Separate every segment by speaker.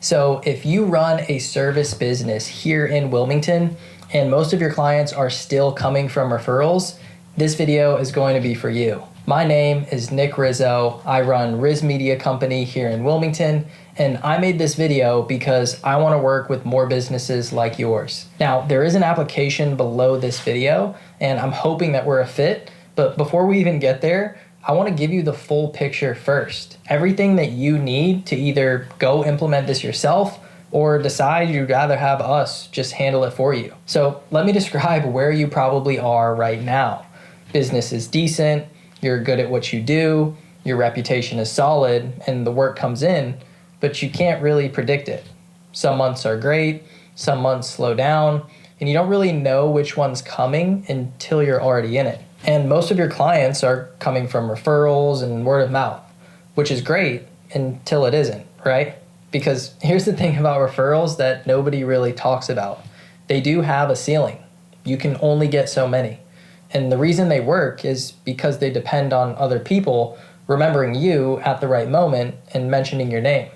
Speaker 1: So if you run a service business here in Wilmington and most of your clients are still coming from referrals, this video is going to be for you. My name is Nick Rizzo. I run Riz Media Company here in Wilmington, and I made this video because I want to work with more businesses like yours. Now, there is an application below this video, and I'm hoping that we're a fit, but before we even get there, I want to give you the full picture first. Everything that you need to either go implement this yourself or decide you'd rather have us just handle it for you. So let me describe where you probably are right now. Business is decent, you're good at what you do, your reputation is solid, and the work comes in, but you can't really predict it. Some months are great, some months slow down, and you don't really know which one's coming until you're already in it. And most of your clients are coming from referrals and word of mouth, which is great until it isn't, right? Because here's the thing about referrals that nobody really talks about. They do have a ceiling. You can only get so many. And the reason they work is because they depend on other people remembering you at the right moment and mentioning your name.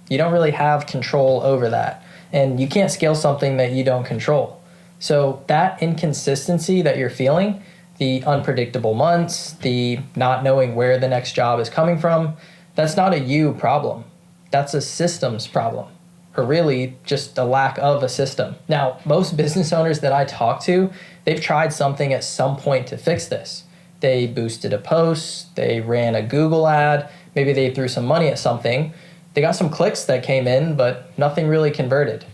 Speaker 1: You don't really have control over that. And you can't scale something that you don't control. So that inconsistency that you're feeling, the unpredictable months, the not knowing where the next job is coming from, that's not a you problem. That's a systems problem, or really just a lack of a system. Now, most business owners that I talk to, they've tried something at some point to fix this. They boosted a post, they ran a Google ad, maybe they threw some money at something. They got some clicks that came in, but nothing really converted.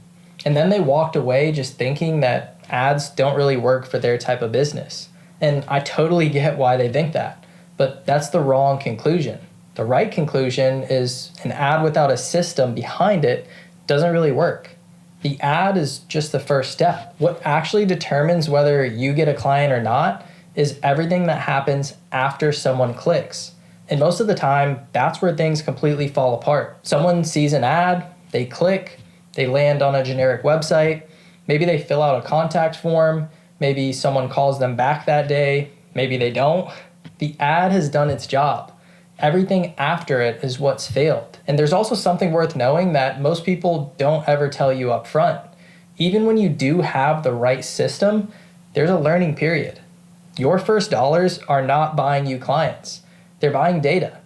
Speaker 1: And then they walked away just thinking that ads don't really work for their type of business. And I totally get why they think that, but that's the wrong conclusion. The right conclusion is an ad without a system behind it doesn't really work. The ad is just the first step. What actually determines whether you get a client or not is everything that happens after someone clicks. And most of the time, that's where things completely fall apart. Someone sees an ad, they click, they land on a generic website, maybe they fill out a contact form, maybe someone calls them back that day, maybe they don't. The ad has done its job. Everything after it is what's failed. And there's also something worth knowing that most people don't ever tell you up front. Even when you do have the right system, there's a learning period. Your first dollars are not buying you clients. They're buying data.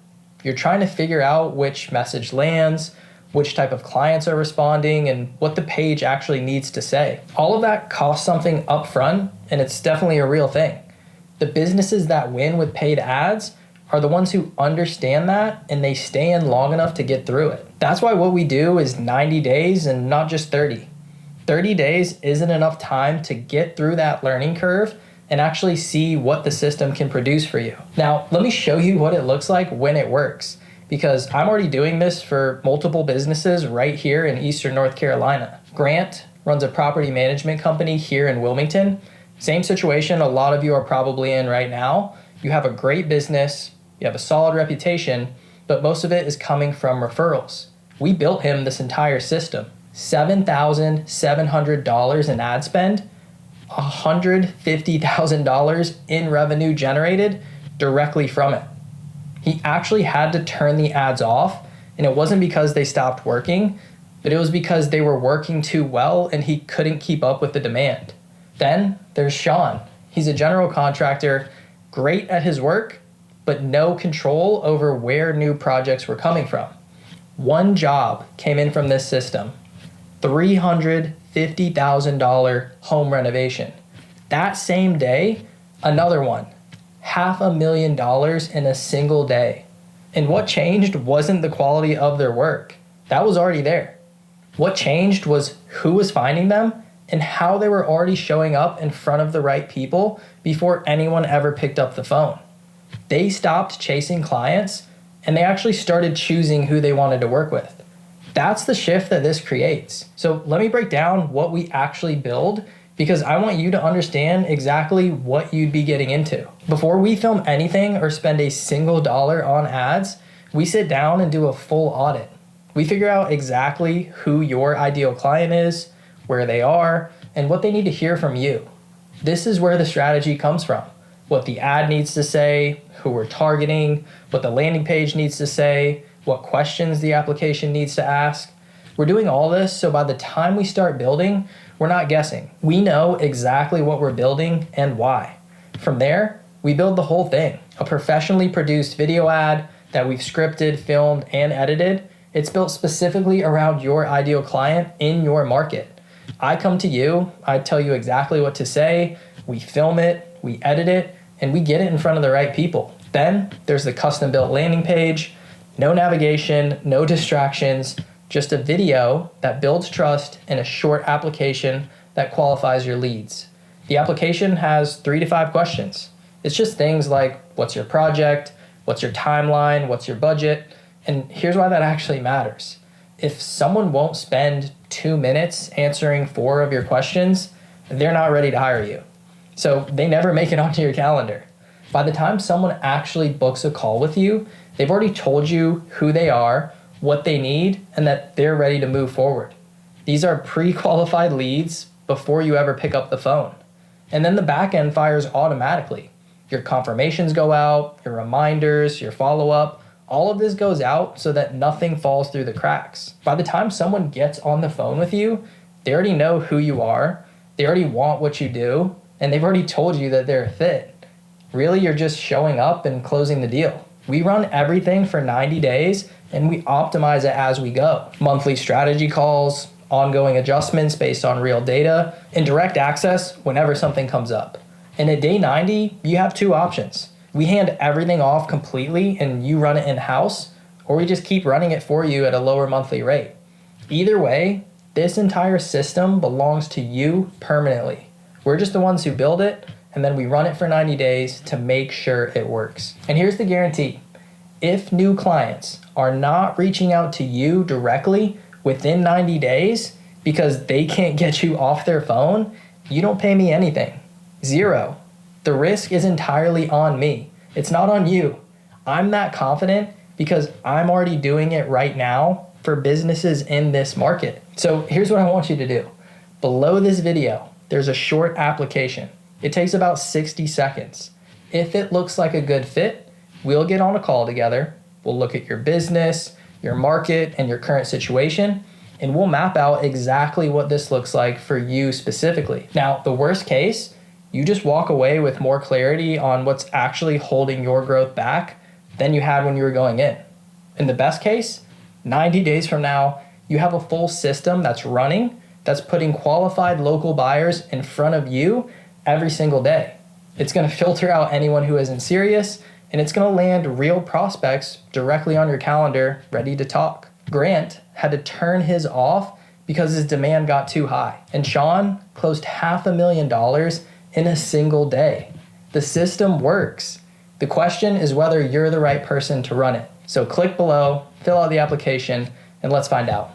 Speaker 1: You're trying to figure out which message lands, which type of clients are responding, and what the page actually needs to say. All of that costs something up front, and it's definitely a real thing. The businesses that win with paid ads are the ones who understand that and they stay in long enough to get through it. That's why what we do is 90 days and not just 30. 30 days isn't enough time to get through that learning curve and actually see what the system can produce for you. Now, let me show you what it looks like when it works, because I'm already doing this for multiple businesses right here in Eastern North Carolina. Grant runs a property management company here in Wilmington. Same situation a lot of you are probably in right now. You have a great business, you have a solid reputation, but most of it is coming from referrals. We built him this entire system. $7,700 in ad spend, $150,000 in revenue generated directly from it. He actually had to turn the ads off, and it wasn't because they stopped working, but it was because they were working too well and he couldn't keep up with the demand. Then there's Sean. He's a general contractor, great at his work, but no control over where new projects were coming from. One job came in from this system, $350,000 home renovation. That same day, another one, $500,000 in a single day. And what changed wasn't the quality of their work. That was already there. What changed was who was finding them and how they were already showing up in front of the right people before anyone ever picked up the phone. They stopped chasing clients and they actually started choosing who they wanted to work with. That's the shift that this creates. So let me break down what we actually build, because I want you to understand exactly what you'd be getting into. Before we film anything or spend a single dollar on ads, we sit down and do a full audit. We figure out exactly who your ideal client is, where they are, and what they need to hear from you. This is where the strategy comes from. What the ad needs to say, who we're targeting, what the landing page needs to say, what questions the application needs to ask. We're doing all this so by the time we start building, we're not guessing. We know exactly what we're building and why. From there, we build the whole thing. A professionally produced video ad that we've scripted, filmed, and edited. It's built specifically around your ideal client in your market. I come to you, I tell you exactly what to say, we film it, we edit it, and we get it in front of the right people. Then there's the custom built landing page, no navigation, no distractions, just a video that builds trust and a short application that qualifies your leads. The application has 3 to 5 questions. It's just things like, what's your project? What's your timeline? What's your budget? And here's why that actually matters. If someone won't spend 2 minutes answering 4 of your questions, they're not ready to hire you. So they never make it onto your calendar. By the time someone actually books a call with you, they've already told you who they are, what they need, and that they're ready to move forward. These are pre-qualified leads before you ever pick up the phone. And then the backend fires automatically. Your confirmations go out, your reminders, your follow-up, all of this goes out so that nothing falls through the cracks. By the time someone gets on the phone with you, they already know who you are, they already want what you do, and they've already told you that they're a fit. Really, you're just showing up and closing the deal. We run everything for 90 days and we optimize it as we go. Monthly strategy calls, ongoing adjustments based on real data, and direct access whenever something comes up. And at day 90, you have 2 options. We hand everything off completely and you run it in-house, or we just keep running it for you at a lower monthly rate. Either way, this entire system belongs to you permanently. We're just the ones who build it, and then we run it for 90 days to make sure it works. And here's the guarantee. If new clients are not reaching out to you directly within 90 days because they can't get you off their phone, you don't pay me anything. 0. The risk is entirely on me. It's not on you. I'm that confident because I'm already doing it right now for businesses in this market. So here's what I want you to do. Below this video, there's a short application. It takes about 60 seconds. If it looks like a good fit, we'll get on a call together. We'll look at your business, your market, and your current situation, and we'll map out exactly what this looks like for you specifically. Now, the worst case, you just walk away with more clarity on what's actually holding your growth back than you had when you were going in. In the best case, 90 days from now, you have a full system that's running, that's putting qualified local buyers in front of you every single day. It's gonna filter out anyone who isn't serious, and it's gonna land real prospects directly on your calendar, ready to talk. Grant had to turn his off because his demand got too high. And Sean closed $500,000 in a single day. The system works. The question is whether you're the right person to run it. So click below, fill out the application, and let's find out.